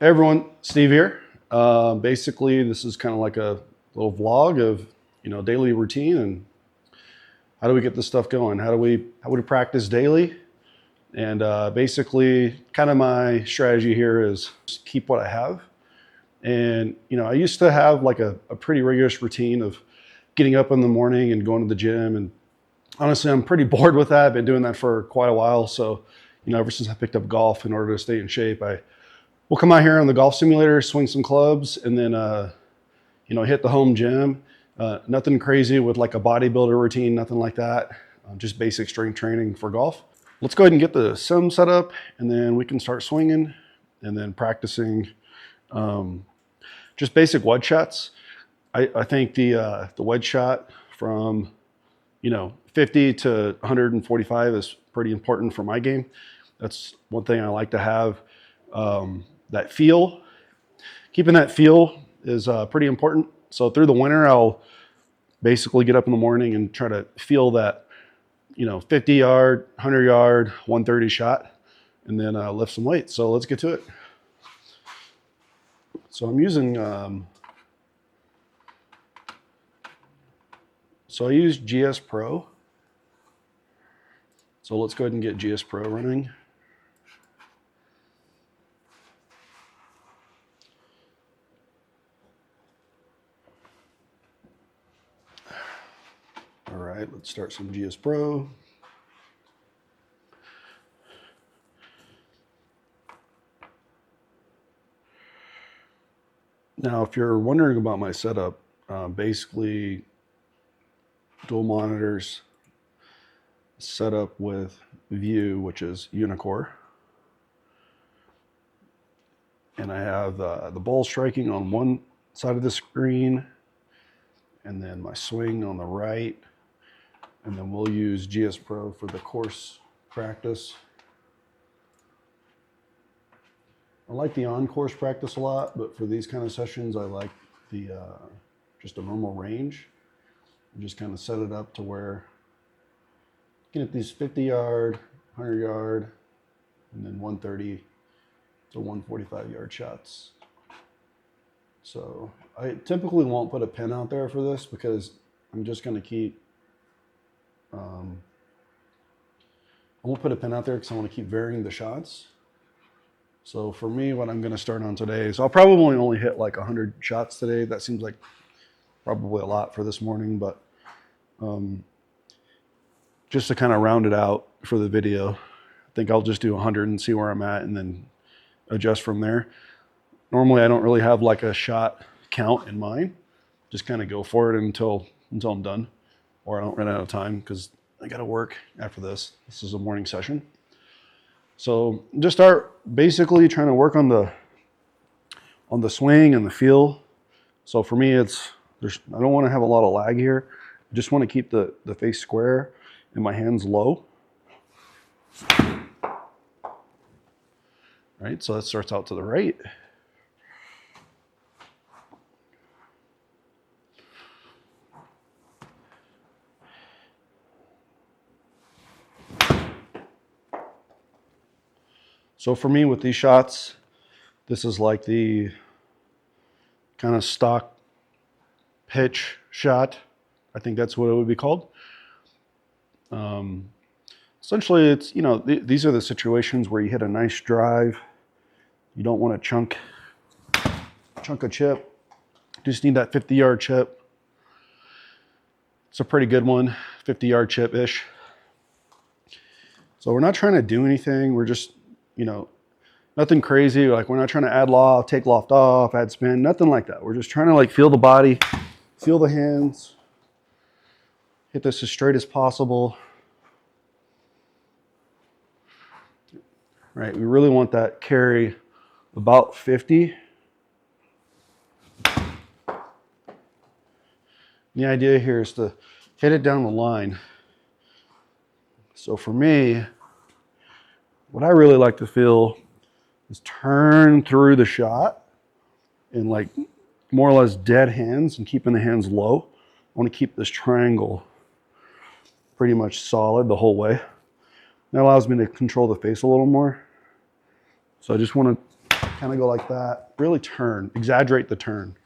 Hey everyone, Steve here. Basically, this is kind of like a little vlog of daily routine and how do we get this stuff going? How do we practice daily? And basically, kind of my strategy here is just keep what I have. And I used to have like a pretty rigorous routine of getting up in the morning and going to the gym. And honestly, I'm pretty bored with that. I've been doing that for quite a while. So ever since I picked up golf, in order to stay in shape, we'll come out here on the golf simulator, swing some clubs, and then, hit the home gym. Nothing crazy with like a bodybuilder routine, nothing like that. Just basic strength training for golf. Let's go ahead and get the sim set up, and then we can start swinging and then practicing just basic wedge shots. I think the wedge shot from 50 to 145 is pretty important for my game. That's one thing I like to have. That feel, keeping that feel is pretty important. So through the winter, I'll basically get up in the morning and try to feel that 50 yard, 100 yard, 130 shot, and then lift some weights. So let's get to it. So I'm using, so I use GS Pro. So let's go ahead and get GS Pro running. All right, let's start some GS Pro. Now, if you're wondering about my setup, basically dual monitors set up with View, which is Unicore. And I have the ball striking on one side of the screen, and then my swing on the right. And then we'll use GS Pro for the course practice. I like the on-course practice a lot, but for these kind of sessions, I like the just a normal range. And just kind of set it up to where you get these 50 yard, 100 yard, and then 130 to 145 yard shots. So I typically won't put a pin out there for this because I'm just going to keep, I won't put a pin out there because I want to keep varying the shots. So for me, what I'm going to start on today is I'll probably only hit like 100 shots today. That seems like probably a lot for this morning, but just to kind of round it out for the video, I think I'll just do 100 and see where I'm at and then adjust from there. Normally, I don't really have like a shot count in mind. Just kind of go for it until I'm done, or I don't run out of time because I got to work after this. This is a morning session. So just start basically trying to work on the swing and the feel. So for me, I don't want to have a lot of lag here. I just want to keep the face square and my hands low. Right, so that starts out to the right. So for me with these shots, this is like the kind of stock pitch shot. I think that's what it would be called. Essentially, it's, these are the situations where you hit a nice drive. You don't want to chunk a chip. You just need that 50 yard chip. It's a pretty good one, 50 yard chip-ish. So we're not trying to do anything. We're just, nothing crazy. Like we're not trying to add loft, take loft off, add spin, nothing like that. We're just trying to like feel the body, feel the hands, hit this as straight as possible. Right, we really want that carry about 50. The idea here is to hit it down the line. So for me, what I really like to feel is turn through the shot in like more or less dead hands and keeping the hands low. I want to keep this triangle pretty much solid the whole way. That allows me to control the face a little more. So I just want to kind of go like that. Really turn, exaggerate the turn.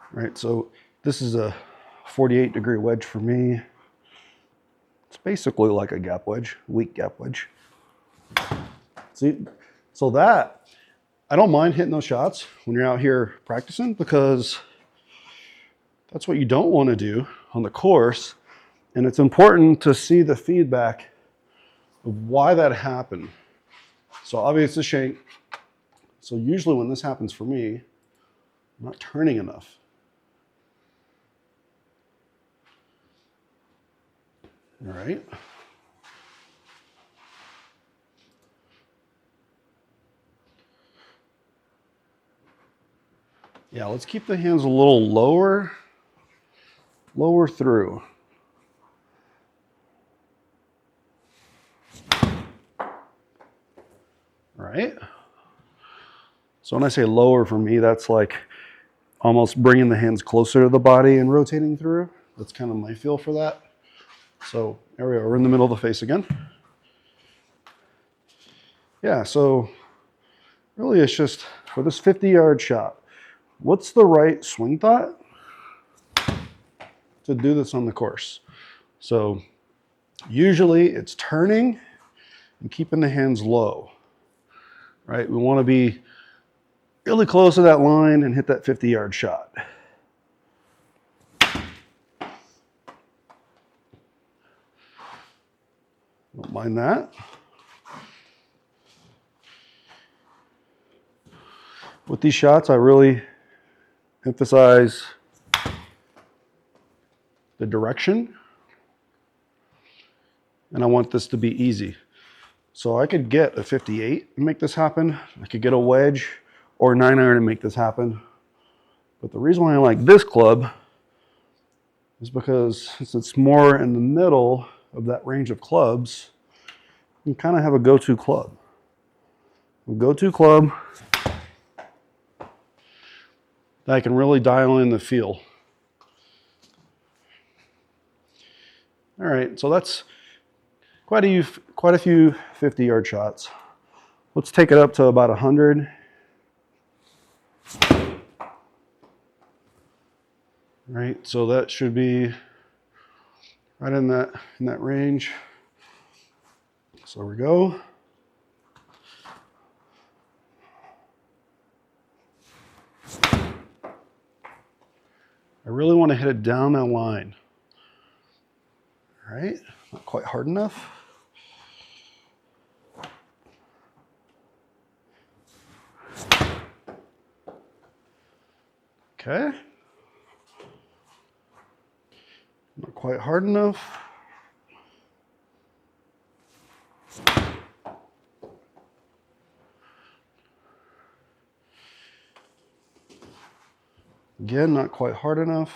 All right, so this is a 48-degree wedge for me. It's basically like a gap wedge, weak gap wedge. See, so that, I don't mind hitting those shots when you're out here practicing, because that's what you don't want to do on the course. And it's important to see the feedback of why that happened. So obviously shank. So usually when this happens for me, I'm not turning enough. All right. Yeah, let's keep the hands a little lower through. All right. So when I say lower for me, that's like almost bringing the hands closer to the body and rotating through. That's kind of my feel for that. So there we are, we're in the middle of the face again. Yeah, so really it's just for this 50-yard shot, what's the right swing thought to do this on the course? So usually it's turning and keeping the hands low, right? We want to be really close to that line and hit that 50-yard shot. Don't mind that. With these shots, I really emphasize the direction, and I want this to be easy. So I could get a 58 and make this happen. I could get a wedge or a 9-iron and make this happen. But the reason why I like this club is because since it's more in the middle of that range of clubs, you kind of have a go-to club. A go-to club that I can really dial in the feel. All right, so that's quite a few 50-yard shots. Let's take it up to about 100. All right, so that should be right in that range. So there we go. I really want to hit it down that line. All right, not quite hard enough. Okay. Not quite hard enough. Again, not quite hard enough.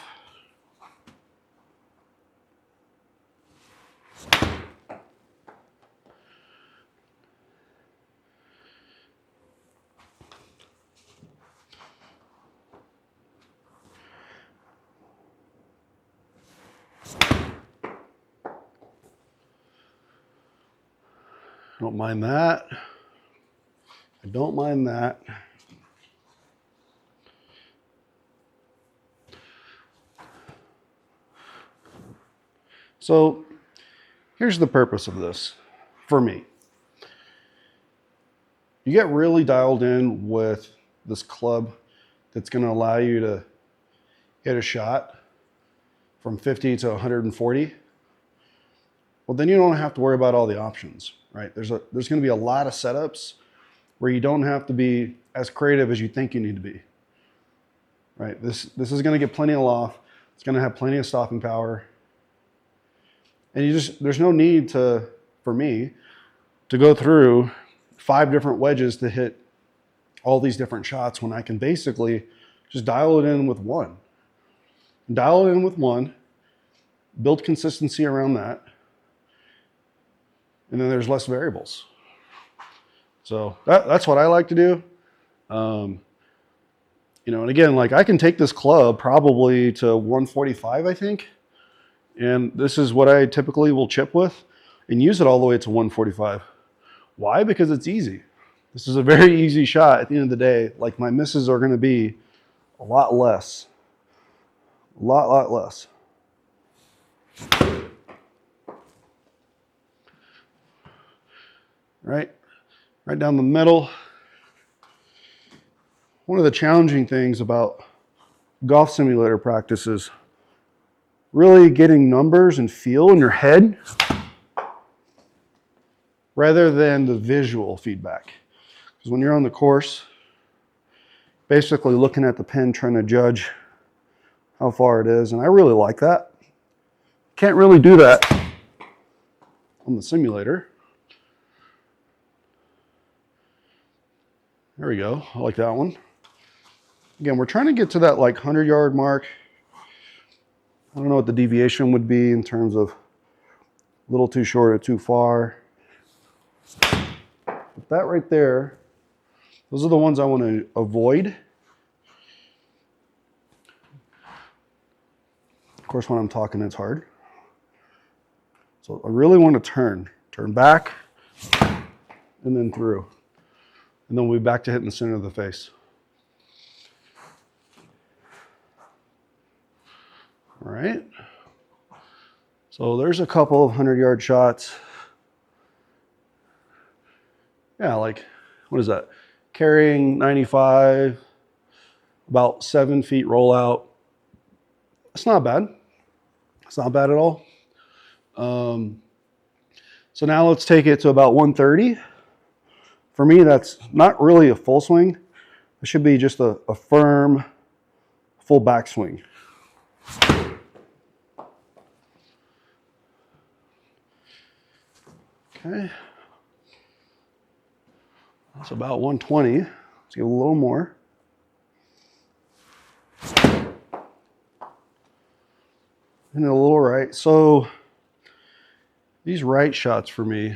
I don't mind that. I don't mind that. So here's the purpose of this for me. You get really dialed in with this club that's going to allow you to hit a shot from 50 to 140. Well, then you don't have to worry about all the options, right? There's going to be a lot of setups where you don't have to be as creative as you think you need to be, right? This is going to get plenty of loft. It's going to have plenty of stopping power. And there's no need for me to go through 5 different wedges to hit all these different shots when I can basically just dial it in with one. Dial it in with one, build consistency around that, and then there's less variables. So that's what I like to do. And again, like I can take this club probably to 145, I think. And this is what I typically will chip with and use it all the way to 145. Why? Because it's easy. This is a very easy shot at the end of the day. Like, my misses are going to be a lot less. A lot less. Right down the middle. One of the challenging things about golf simulator practice is really getting numbers and feel in your head rather than the visual feedback. Because when you're on the course, basically looking at the pin, trying to judge how far it is, and I really like that. Can't really do that on the simulator. There we go. I like that one. Again, we're trying to get to that like 100-yard mark. I don't know what the deviation would be in terms of a little too short or too far. But that right there, those are the ones I want to avoid. Of course, when I'm talking, it's hard. So I really want to turn back, and then through. And then we'll be back to hitting the center of the face. All right. So there's a couple of 100-yard shots. Yeah, like, what is that? Carrying 95, about 7 feet rollout. It's not bad. It's not bad at all. So now let's take it to about 130. For me, that's not really a full swing. It should be just a firm, full backswing. Okay. That's about 120. Let's get a little more. And a little right. So these right shots for me,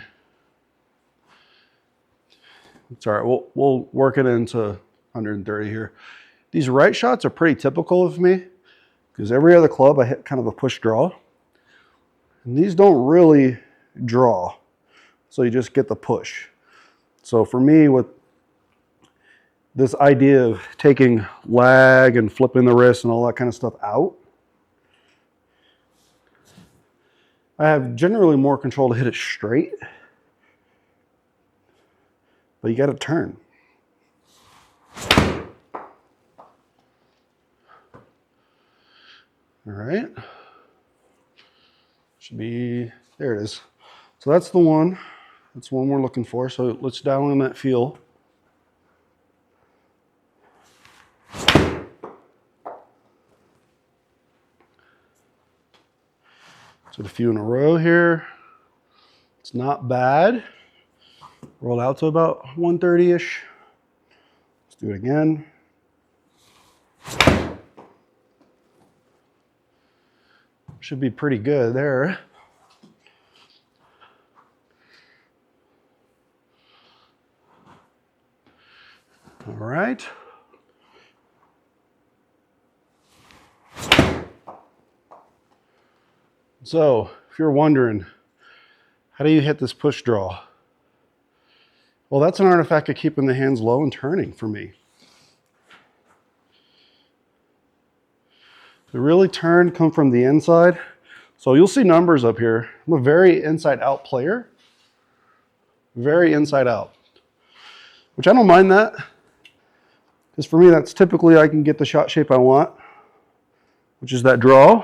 it's all right. We'll work it into 130 here. These right shots are pretty typical of me because every other club I hit kind of a push draw. And these don't really draw. So you just get the push. So for me, with this idea of taking lag and flipping the wrist and all that kind of stuff out, I have generally more control to hit it straight, but you got to turn. All right. Should be, there it is. So that's the one. That's the one we're looking for. So let's dial in that feel. So a few in a row here. It's not bad. Roll out to about 130-ish. Let's do it again. Should be pretty good there. All right. So, if you're wondering, how do you hit this push draw? Well, that's an artifact of keeping the hands low and turning for me. To really turn, come from the inside. So you'll see numbers up here. I'm a very inside out player. Very inside out. Which I don't mind that. Because for me, that's typically I can get the shot shape I want, which is that draw.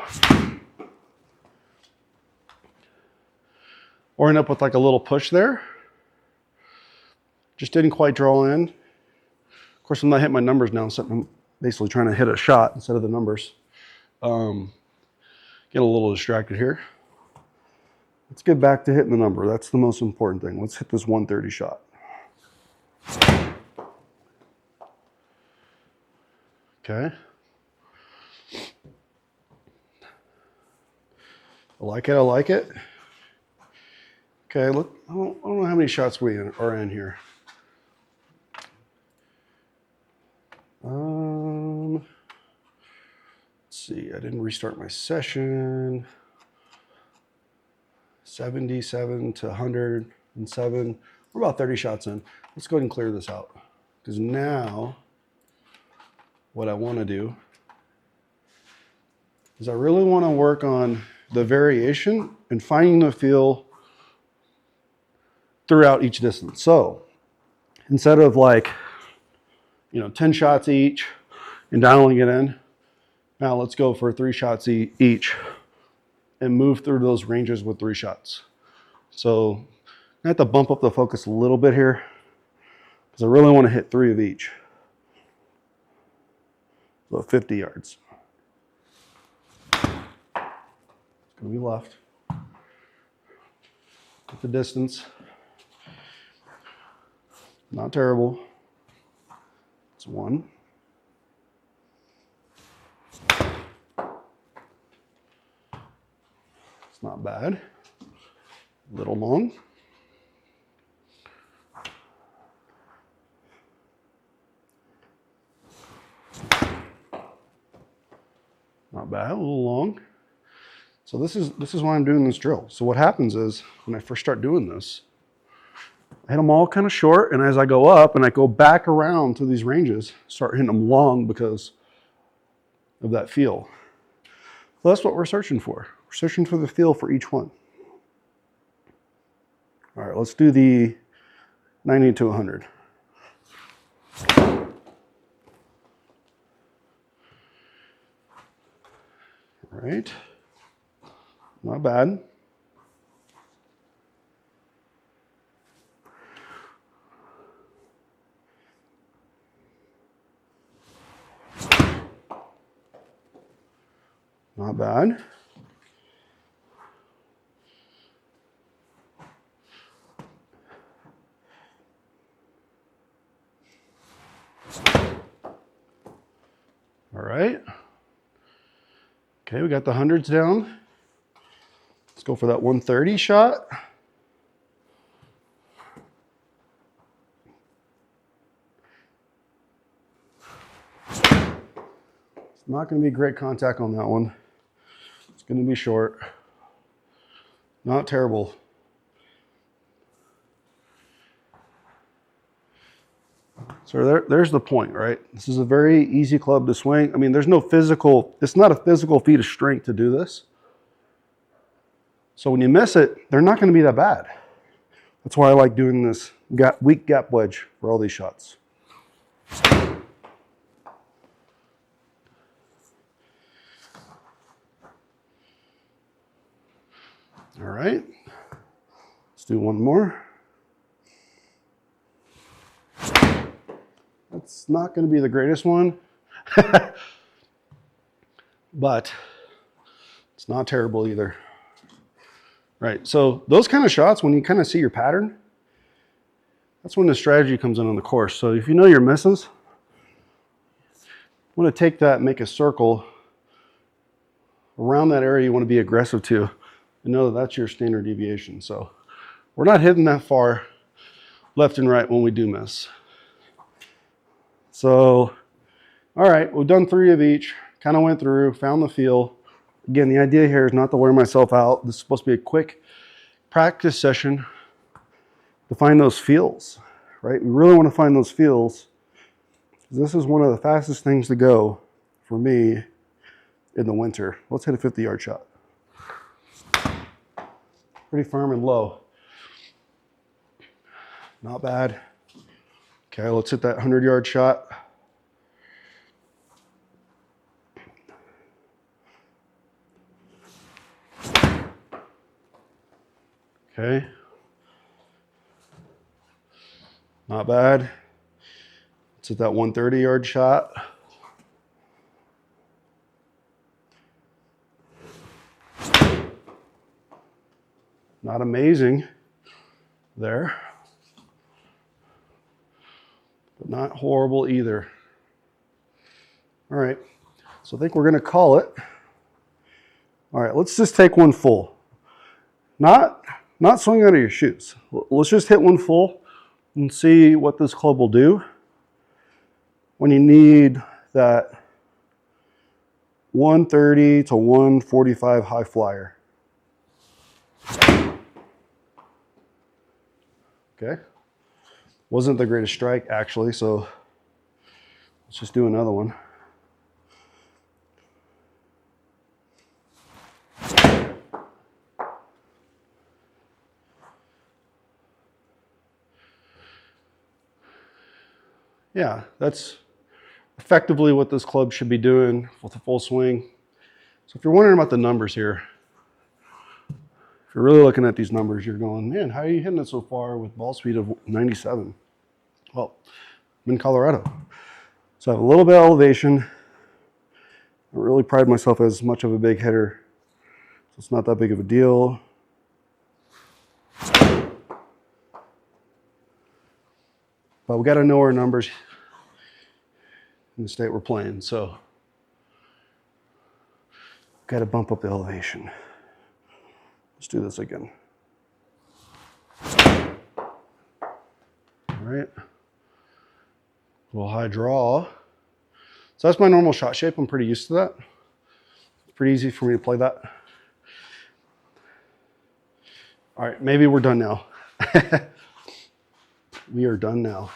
Or end up with like a little push there. Just didn't quite draw in. Of course, I'm not hitting my numbers now. I'm basically trying to hit a shot instead of the numbers. Get a little distracted here. Let's get back to hitting the number. That's the most important thing. Let's hit this 130 shot. Okay. I like it, I like it. Okay, look, I don't know how many shots we are in here. Let's see, I didn't restart my session. 77 to 107. We're about 30 shots in. Let's go ahead and clear this out. Because now, what I want to do is I really want to work on the variation and finding the feel throughout each distance. So instead of like, 10 shots each and dialing it in, now let's go for 3 shots each and move through those ranges with 3 shots. So I have to bump up the focus a little bit here because I really want to hit 3 of each. So 50 yards. It's going to be left. At the distance. Not terrible. It's 1. It's not bad. A little long. Not bad, a little long. So this is why I'm doing this drill. So what happens is when I first start doing this, I hit them all kind of short, and as I go up and I go back around to these ranges, start hitting them long because of that feel. So that's what we're searching for. We're searching for the feel for each one. All right, let's do the 90 to 100. All right, not bad. Not bad. All right. Okay, we got the hundreds down. Let's go for that 130 shot. It's not going to be great contact on that one. It's going to be short. Not terrible. So there's the point, right? This is a very easy club to swing. I mean, there's no physical, it's not a physical feat of strength to do this. So when you miss it, they're not going to be that bad. That's why I like doing this weak gap wedge for all these shots. All right, let's do one more. That's not going to be the greatest one, but it's not terrible either. Right, so those kind of shots, when you kind of see your pattern, that's when the strategy comes in on the course. So if you know your misses, you want to take that, make a circle around that area you want to be aggressive to, and know that that's your standard deviation. So we're not hitting that far left and right when we do miss. So, all right, we've done 3 of each, kind of went through, found the feel. Again, the idea here is not to wear myself out. This is supposed to be a quick practice session to find those feels, right? We really want to find those feels. This is one of the fastest things to go for me in the winter. Let's hit a 50-yard shot. Pretty firm and low. Not bad. Okay, let's hit that 100-yard shot. Okay. Not bad. Let's hit that 130-yard shot. Not amazing there, but not horrible either. All right, so I think we're going to call it. All right, let's just take one full. Not swing out of your shoes. Let's just hit one full and see what this club will do when you need that 130 to 145 high flyer. Okay, Wasn't the greatest strike actually, so let's just do another one. Yeah, that's effectively what this club should be doing with a full swing. So if you're wondering about the numbers here, if you're really looking at these numbers, you're going, man, how are you hitting it so far with ball speed of 97? Well, I'm in Colorado, so I have a little bit of elevation. I don't really pride myself as much of a big hitter, so it's not that big of a deal. But we got to know our numbers in the state we're playing, so got to bump up the elevation. Let's do this again. All right. A little high draw. So that's my normal shot shape. I'm pretty used to that. It's pretty easy for me to play that. All right, maybe we're done now. We are done now.